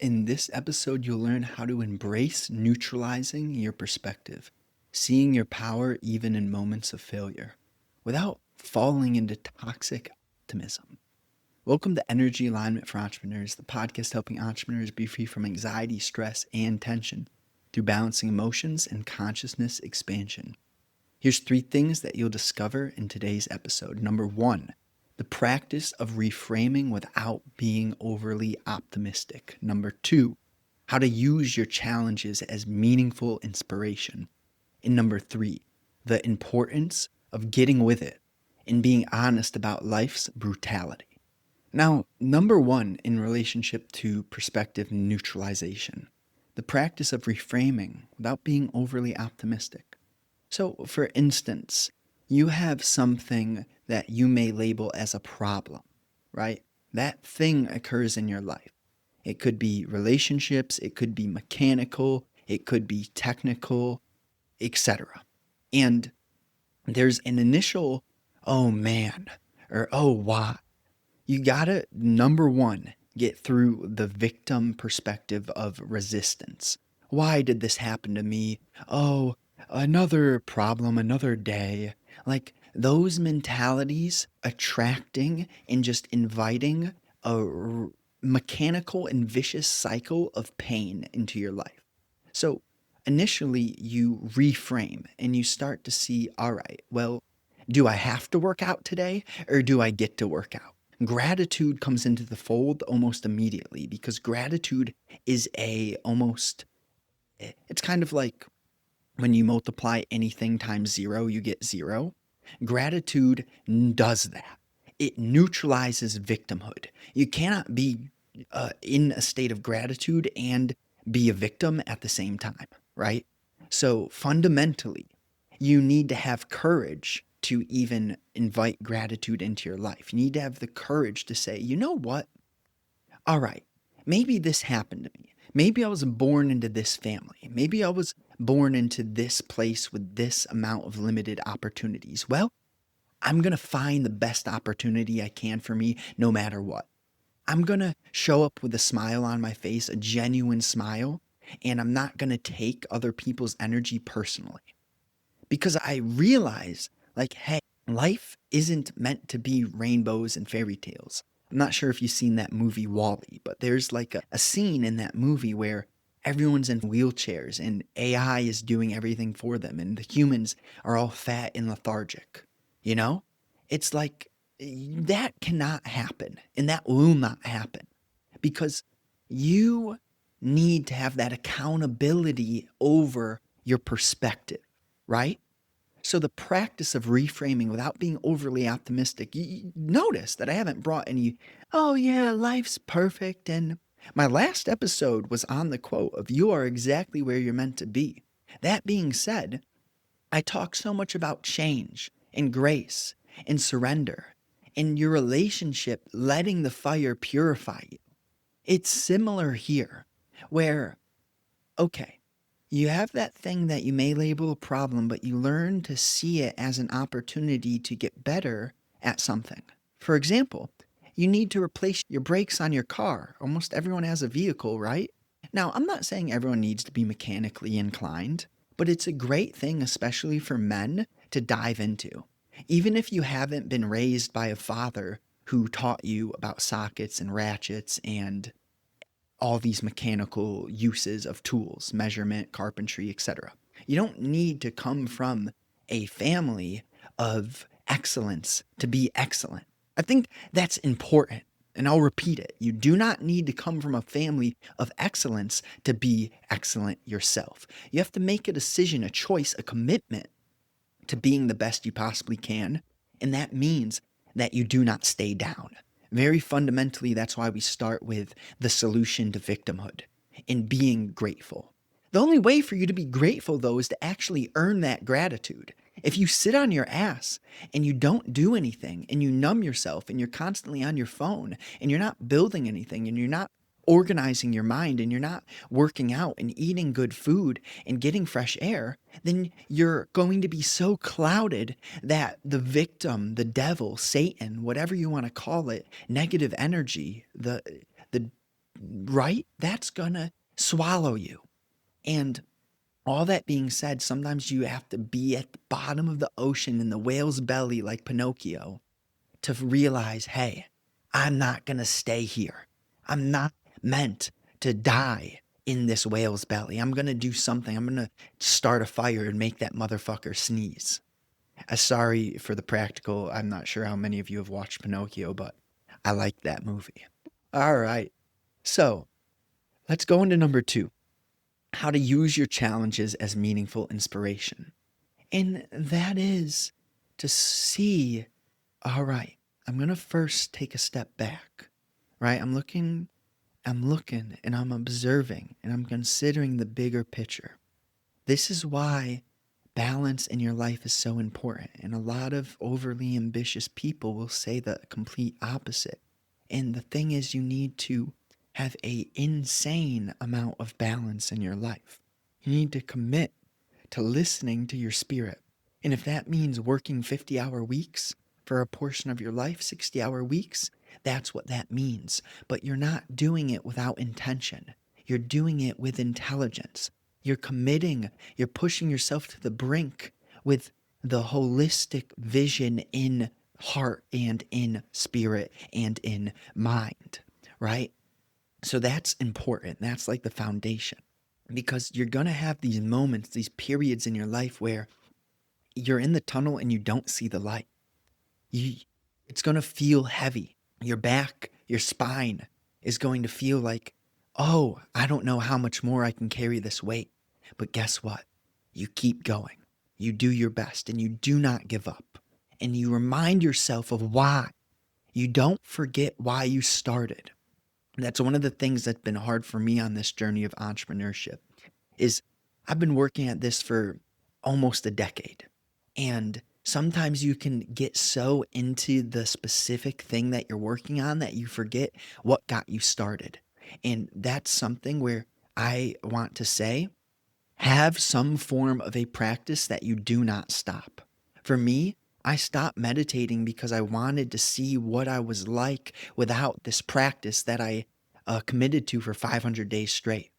In this episode, you'll learn how to embrace neutralizing your perspective, seeing your power even in moments of failure, without falling into toxic optimism. Welcome to Energy Alignment for Entrepreneurs, the podcast helping entrepreneurs be free from anxiety, stress, and tension through balancing emotions and consciousness expansion. Here's 3 things that you'll discover in today's episode. Number 1, the practice of reframing without being overly optimistic. Number 2, how to use your challenges as meaningful inspiration. And number 3, the importance of getting with it and being honest about life's brutality. Now, number 1 in relationship to perspective neutralization, the practice of reframing without being overly optimistic. So, for instance, you have something that you may label as a problem, right? That thing occurs in your life. It could be relationships, it could be mechanical, it could be technical, etc. And there's an initial, oh man, or oh why. You gotta, number 1, get through the victim perspective of resistance. Why did this happen to me? Oh, another problem, another day. Like those mentalities attracting and just inviting a mechanical and vicious cycle of pain into your life. So initially, you reframe and you start to see, all right, well, do I have to work out today or do I get to work out? Gratitude comes into the fold almost immediately because gratitude is it's kind of like when you multiply anything times 0, you get 0. Gratitude does that. It neutralizes victimhood. You cannot be in a state of gratitude and be a victim at the same time, right? So fundamentally, you need to have courage to even invite gratitude into your life. You need to have the courage to say, you know what? All right, maybe this happened to me. Maybe I was born into this family. Maybe I was born into this place with this amount of limited opportunities. Well, I'm going to find the best opportunity I can for me no matter what. I'm going to show up with a smile on my face, a genuine smile, and I'm not going to take other people's energy personally. Because I realize, like, hey, life isn't meant to be rainbows and fairy tales. I'm not sure if you've seen that movie Wall-E, but there's like a scene in that movie where everyone's in wheelchairs and AI is doing everything for them and the humans are all fat and lethargic. You know? It's like that cannot happen and that will not happen because you need to have that accountability over your perspective, right? So the practice of reframing without being overly optimistic, you notice that I haven't brought any, oh yeah, life's perfect. And my last episode was on the quote of you are exactly where you're meant to be. That being said, I talk so much about change and grace and surrender and your relationship letting the fire purify you. It's similar here where, okay, you have that thing that you may label a problem, but you learn to see it as an opportunity to get better at something. For example, you need to replace your brakes on your car. Almost everyone has a vehicle, right? Now, I'm not saying everyone needs to be mechanically inclined, but it's a great thing, especially for men, to dive into. Even if you haven't been raised by a father who taught you about sockets and ratchets and all these mechanical uses of tools, measurement, carpentry, etc. You don't need to come from a family of excellence to be excellent. I think that's important. And I'll repeat it. You do not need to come from a family of excellence to be excellent yourself. You have to make a decision, a choice, a commitment to being the best you possibly can. And that means that you do not stay down. Very fundamentally, that's why we start with the solution to victimhood and being grateful. The only way for you to be grateful, though, is to actually earn that gratitude. If you sit on your ass and you don't do anything and you numb yourself and you're constantly on your phone and you're not building anything and you're not organizing your mind and you're not working out and eating good food and getting fresh air, then you're going to be so clouded that the victim, the devil, Satan, whatever you want to call it, negative energy, the right? That's gonna swallow you. And all that being said, sometimes you have to be at the bottom of the ocean in the whale's belly like Pinocchio to realize, hey, I'm not gonna stay here. I'm not meant to die in this whale's belly. I'm gonna do something. I'm gonna start a fire and make that motherfucker sneeze. Sorry for the practical. I'm not sure how many of you have watched Pinocchio, but I like that movie. All right. So let's go into number 2, how to use your challenges as meaningful inspiration. And that is to see, all right, I'm going to first take a step back, right? I'm looking and I'm observing and I'm considering the bigger picture. This is why balance in your life is so important. And a lot of overly ambitious people will say the complete opposite. And the thing is, you need to have a insane amount of balance in your life. You need to commit to listening to your spirit. And if that means working 50-hour weeks for a portion of your life, 60-hour weeks, that's what that means. But you're not doing it without intention. You're doing it with intelligence. You're committing, you're pushing yourself to the brink with the holistic vision in heart and in spirit and in mind, right? So that's important. That's like the foundation because you're going to have these moments, these periods in your life where you're in the tunnel and you don't see the light. You, it's going to feel heavy. Your back, your spine is going to feel like, oh, I don't know how much more I can carry this weight. But guess what? You keep going. You do your best and you do not give up. And you remind yourself of why. You don't forget why you started. That's one of the things that's been hard for me on this journey of entrepreneurship is I've been working at this for almost a decade. And sometimes you can get so into the specific thing that you're working on that you forget what got you started. And that's something where I want to say, have some form of a practice that you do not stop. For me, I stopped meditating because I wanted to see what I was like without this practice that I committed to for 500 days straight.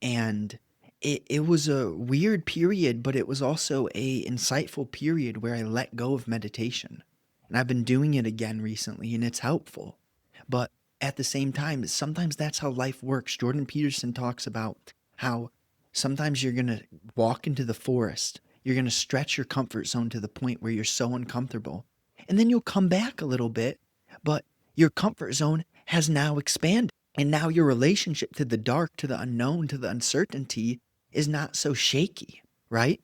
And it was a weird period, but it was also a insightful period where I let go of meditation. And I've been doing it again recently, and it's helpful. But at the same time, sometimes that's how life works. Jordan Peterson talks about how sometimes you're going to walk into the forest, you're going to stretch your comfort zone to the point where you're so uncomfortable. And then you'll come back a little bit, but your comfort zone has now expanded. And now your relationship to the dark, to the unknown, to the uncertainty is not so shaky, right?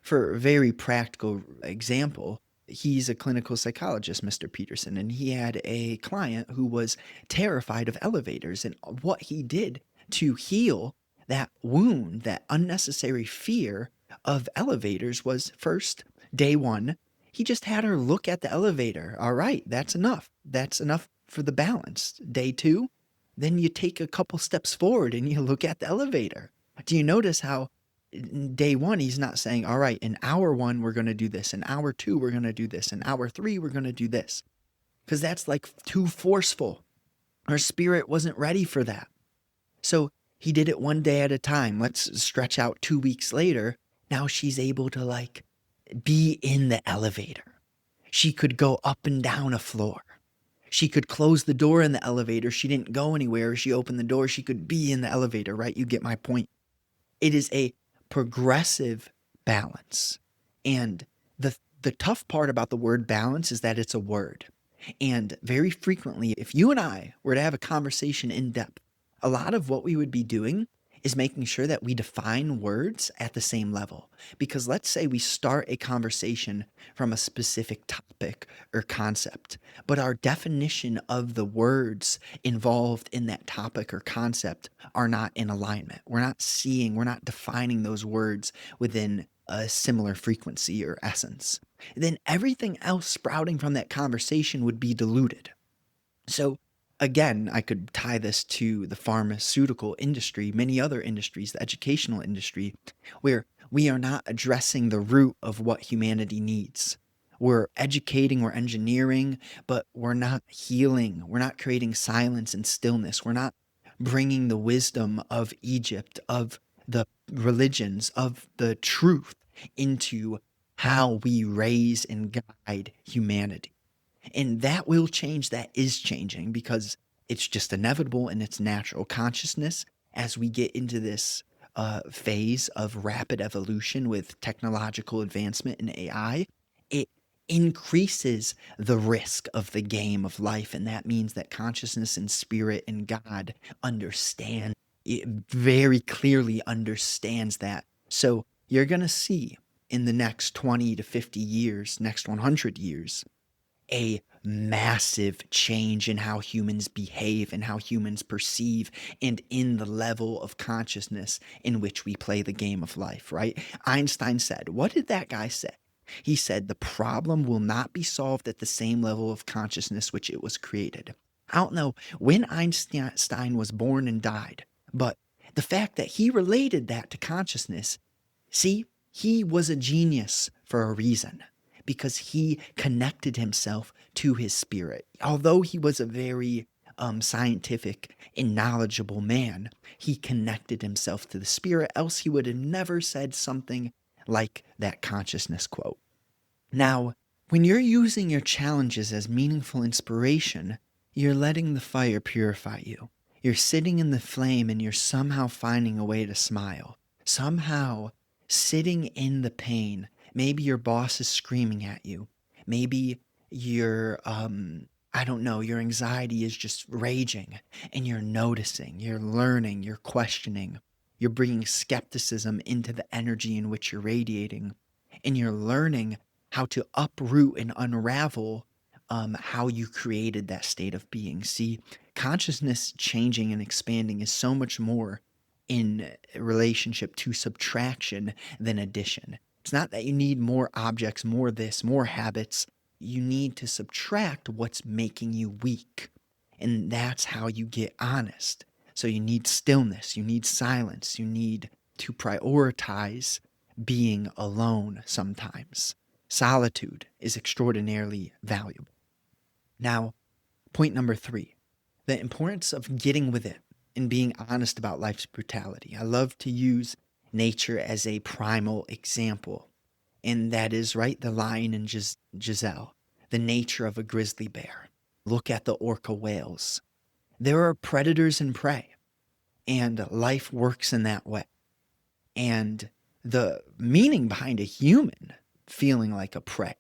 For a very practical example, he's a clinical psychologist, Mr. Peterson, and he had a client who was terrified of elevators. And what he did to heal that wound, that unnecessary fear of elevators, was first, day one, he just had her look at the elevator. All right, that's enough. That's enough for the balance. Day two, then you take a couple steps forward and you look at the elevator. Do you notice how in day one, he's not saying, all right, in hour one, we're going to do this. In hour two, we're going to do this. In hour three, we're going to do this. Because that's like too forceful. Her spirit wasn't ready for that. So he did it one day at a time. Let's stretch out 2 weeks later. Now she's able to like be in the elevator. She could go up and down a floor. She could close the door in the elevator. She didn't go anywhere. She opened the door. She could be in the elevator, right? You get my point. It is a progressive balance. And the tough part about the word balance is that it's a word. And very frequently, if you and I were to have a conversation in depth, a lot of what we would be doing is making sure that we define words at the same level. Because let's say we start a conversation from a specific topic or concept, but our definition of the words involved in that topic or concept are not in alignment. We're not defining those words within a similar frequency or essence. Then everything else sprouting from that conversation would be diluted. So again, I could tie this to the pharmaceutical industry, many other industries, the educational industry, where we are not addressing the root of what humanity needs. We're educating, we're engineering, but we're not healing. We're not creating silence and stillness. We're not bringing the wisdom of Egypt, of the religions, of the truth into how we raise and guide humanity. And that will change. That is changing because it's just inevitable and it's natural. Consciousness, as we get into this phase of rapid evolution with technological advancement and AI, it increases the risk of the game of life. And that means that consciousness and spirit and God understand, it very clearly understands that. So you're going to see in the next 20 to 50 years, next 100 years, a massive change in how humans behave and how humans perceive and in the level of consciousness in which we play the game of life, right? Einstein said, what did that guy say? He said, the problem will not be solved at the same level of consciousness which it was created. I don't know when Einstein was born and died, but the fact that he related that to consciousness, see, he was a genius for a reason because he connected himself to his spirit. Although he was a very scientific and knowledgeable man, he connected himself to the spirit, else he would have never said something like that consciousness quote. Now, when you're using your challenges as meaningful inspiration, you're letting the fire purify you. You're sitting in the flame and you're somehow finding a way to smile. Somehow sitting in the pain. Maybe your boss is screaming at you. Maybe your, I don't know, your anxiety is just raging and you're noticing, you're learning, you're questioning. You're bringing skepticism into the energy in which you're radiating. And you're learning how to uproot and unravel how you created that state of being. See, consciousness changing and expanding is so much more in relationship to subtraction than addition. It's not that you need more objects, more this, more habits. You need to subtract what's making you weak. And that's how you get honest. So you need stillness, you need silence, you need to prioritize being alone sometimes. Solitude is extraordinarily valuable. Now, point number 3, the importance of getting with it and being honest about life's brutality. I love to use nature as a primal example, and that is, right, the lion in Giselle, the nature of a grizzly bear. Look at the orca whales. There are predators and prey, and life works in that way. And the meaning behind a human feeling like a prey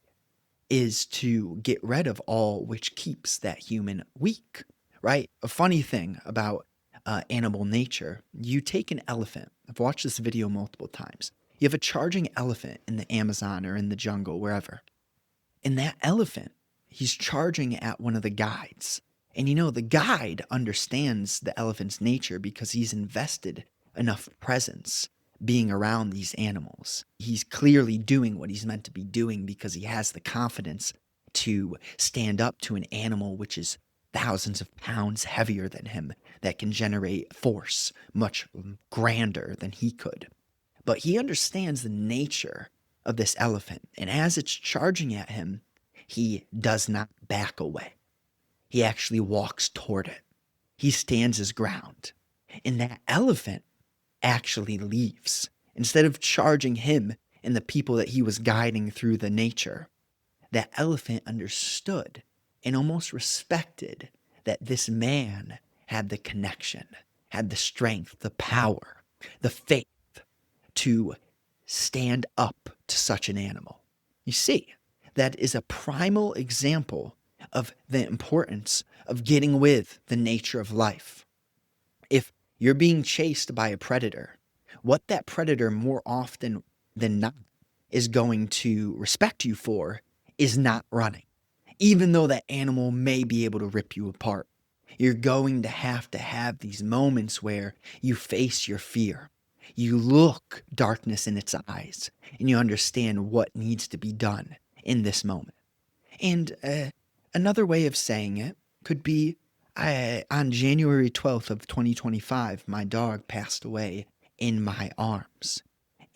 is to get rid of all which keeps that human weak, right? A funny thing about animal nature, you take an elephant. I've watched this video multiple times. You have a charging elephant in the Amazon or in the jungle, wherever. And that elephant, he's charging at one of the guides. And you know, the guide understands the elephant's nature because he's invested enough presence being around these animals. He's clearly doing what he's meant to be doing because he has the confidence to stand up to an animal which is thousands of pounds heavier than him, that can generate force much grander than he could. But he understands the nature of this elephant, and as it's charging at him, he does not back away. He actually walks toward it. He stands his ground. And that elephant actually leaves. Instead of charging him and the people that he was guiding through the nature, that elephant understood and almost respected that this man had the connection, had the strength, the power, the faith to stand up to such an animal. You see, that is a primal example of the importance of getting with the nature of life. If you're being chased by a predator, what that predator more often than not is going to respect you for is not running. Even though that animal may be able to rip you apart, you're going to have these moments where you face your fear. You look darkness in its eyes and you understand what needs to be done in this moment. And another way of saying it could be on January 12th of 2025, my dog passed away in my arms.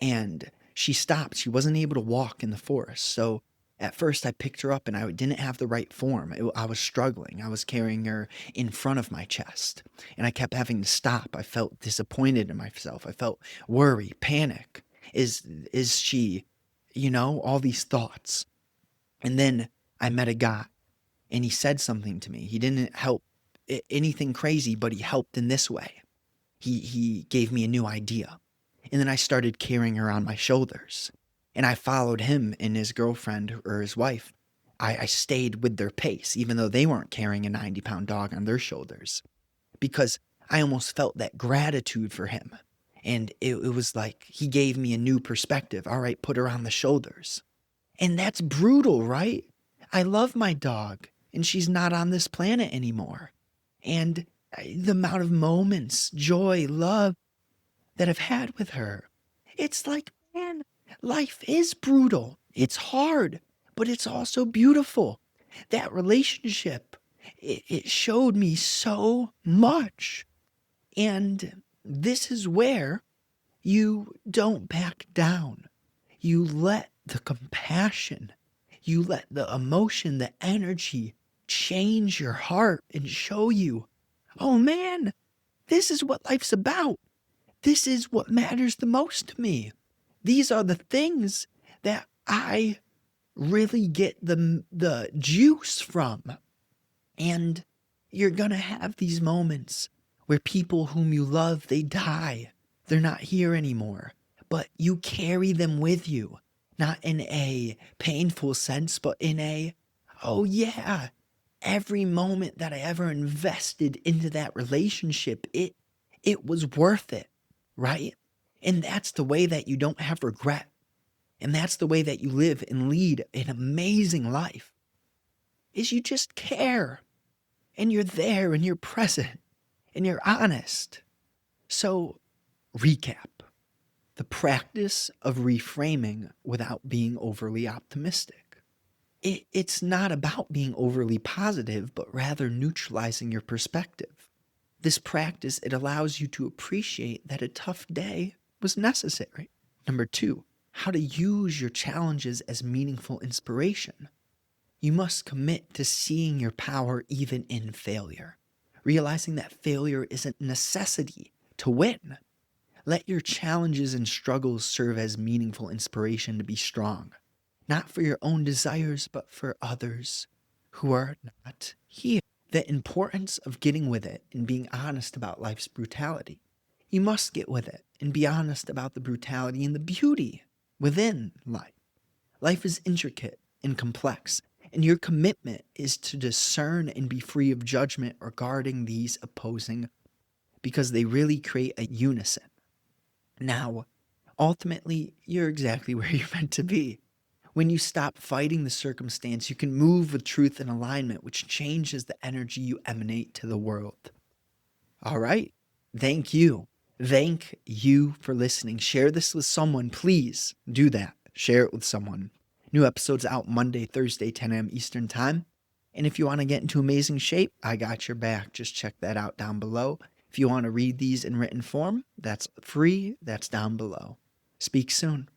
And she stopped. She wasn't able to walk in the forest. So At first, I picked her up and I didn't have the right form. I was struggling. I was carrying her in front of my chest and I kept having to stop. I felt disappointed in myself. I felt worry, panic. Is she, all these thoughts. And then I met a guy and he said something to me. He didn't help anything crazy, but he helped in this way. He gave me a new idea. And then I started carrying her on my shoulders. And I followed him and his girlfriend or his wife. I stayed with their pace, even though they weren't carrying a 90-pound dog on their shoulders, because I almost felt that gratitude for him. And it was like he gave me a new perspective. All right, put her on the shoulders. And that's brutal, right? I love my dog, and she's not on this planet anymore. And the amount of moments, joy, love that I've had with her. It's like, man, life is brutal. It's hard, but it's also beautiful. That relationship, it showed me so much. And this is where you don't back down. You let the compassion, you let the emotion, the energy change your heart and show you, oh man, this is what life's about. This is what matters the most to me. These are the things that I really get the juice from. And you're going to have these moments where people whom you love, they die. They're not here anymore. But you carry them with you, not in a painful sense, but in a, oh yeah, every moment that I ever invested into that relationship, it was worth it, right? And that's the way that you don't have regret. And that's the way that you live and lead an amazing life. Is you just care. And you're there and you're present and you're honest. So, recap. The practice of reframing without being overly optimistic. It's not about being overly positive, but rather neutralizing your perspective. This practice, it allows you to appreciate that a tough day was necessary. Number 2, how to use your challenges as meaningful inspiration. You must commit to seeing your power even in failure, realizing that failure isn't a necessity to win. Let your challenges and struggles serve as meaningful inspiration to be strong, not for your own desires, but for others who are not here. The importance of getting with it and being honest about life's brutality. You must get with it and be honest about the brutality and the beauty within life. Life is intricate and complex, and your commitment is to discern and be free of judgment regarding these opposing, because they really create a unison. Now, ultimately, you're exactly where you're meant to be. When you stop fighting the circumstance, you can move with truth and alignment, which changes the energy you emanate to the world. All right. Thank you. Thank you for listening. Share this with someone. Please do that. Share it with someone. New episodes out Monday, Thursday, 10 a.m. Eastern Time. And if you want to get into amazing shape, I got your back. Just check that out down below. If you want to read these in written form, that's free. That's down below. Speak soon.